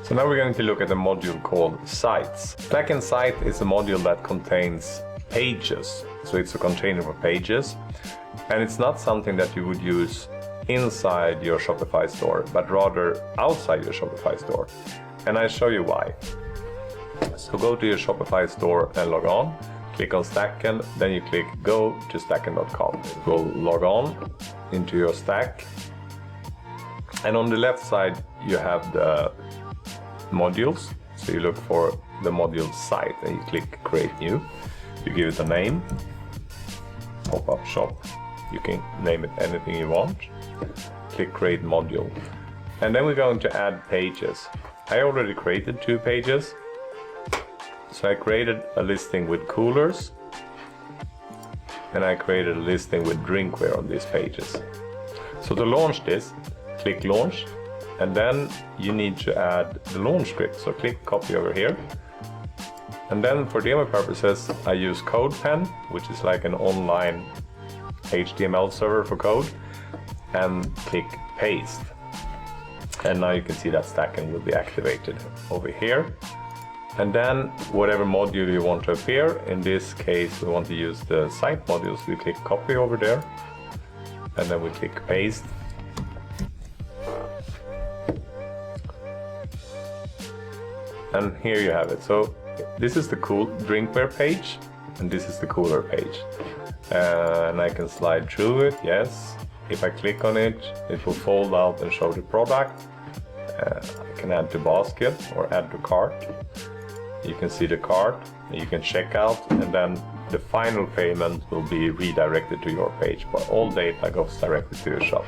So now we're going to look at a module called Sites. Stackend Site is a module that contains pages. So it's a container for pages. And it's not something that you would use inside your Shopify store, but rather outside your Shopify store. And I'll show you why. So go to your Shopify store and log on. Click on Stackend, then you click Go to Stackend.com. It will log on into your stack. And on the left side, you have the modules. So you look for the module site and you click Create New. You give it a name, Popup Shop. You can name it anything you want. Click Create Module. And then we're going to add pages. I already created 2 pages. So I created a listing with coolers. And I created a listing with drinkware on these pages. So to launch this, click Launch. And then you need to add the launch script. So click Copy over here. And then for demo purposes, I use CodePen, which is like an online HTML server for code, and click Paste. And now you can see that Stackend will be activated over here. And then whatever module you want to appear, in this case we want to use the site modules, we click Copy over there, and then we click Paste. And here you have it. So this is the cool drinkware page, and this is the cooler page. And I can slide through it, yes. If I click on it, it will fold out and show the product. I can add to basket or add to cart. You can see the cart, you can check out, and then the final payment will be redirected to your page, but all data goes directly to your shop.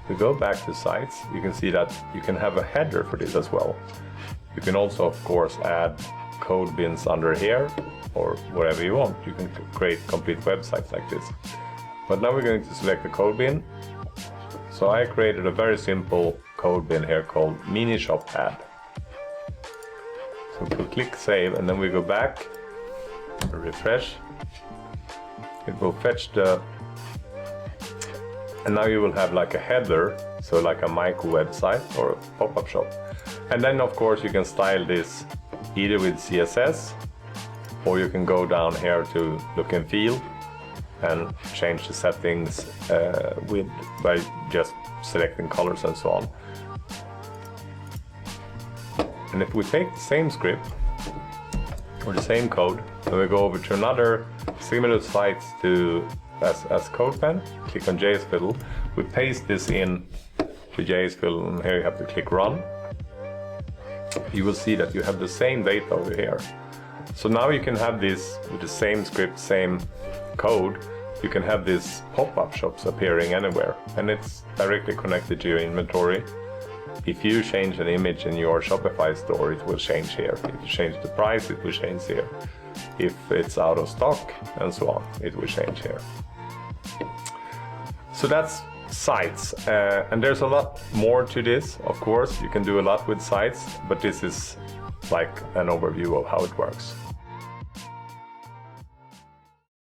If we go back to sites, you can see that you can have a header for this as well. You can also, of course, add code bins under here or whatever you want. You can create complete websites like this. But now we're going to select the code bin. So I created a very simple code bin here called Mini Shop Add. So we'll click Save, and then we go back, refresh. It will fetch the, and now you will have like a header, so like a micro website or a pop-up shop. And then of course you can style this either with CSS, or you can go down here to look and feel and change the settings by just selecting colors and so on. And if we take the same script or the same code, and we go over to another similar sites to as CodePen, click on JSFiddle, we paste this in to JSFiddle, and here you have to click Run. You will see that you have the same data over here. So now you can have this with the same script, same code. You can have these pop-up shops appearing anywhere, and it's directly connected to your inventory. If you change an image in your Shopify store, it will change here. If you change the price, it will change here. If it's out of stock and so on, it will change here. So that's sites, and there's a lot more to this. Of course, you can do a lot with sites, but this is like an overview of how it works.